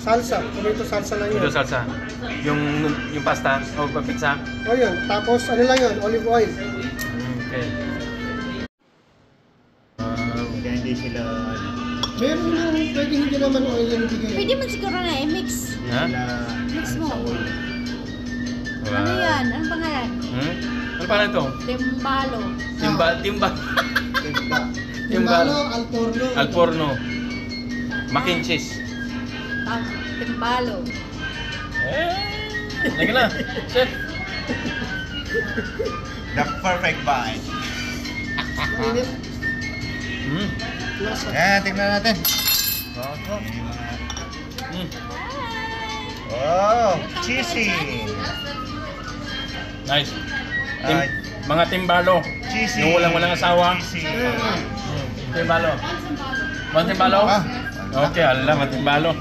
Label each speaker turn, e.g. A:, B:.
A: salsa. Tomato salsa lang yun.
B: Ito salsa. Yung pasta o pizza.
A: O yun. Tapos ano lang yun? Olive oil.
B: Okay.
C: Kaya hindi sila...
A: Meron lang. Pwede hindi naman oil yung bigay.
D: Pwede man siguro na mix.
B: Ha?
D: Mix mo.
B: Wow.
D: Ano yan? Anong pangalan?
B: Ano pala ito?
D: Timbalo.
B: Timba.
C: Timba.
A: Timbalo, al forno.
B: Al forno. Mac and cheese.
D: Timbalo.
B: Lagi na. Chef.
C: The perfect bite.
A: Init. Lasa.
C: Yan, tingnan natin. Oh, cheesy.
B: Nice.
C: Ay.
B: Mga timbalo.
C: Cheesy.
B: Yung walang asawa.
C: Cheesy.
B: Timbalo. One timbalo?
C: Ah.
B: Okay, alam, timbalo.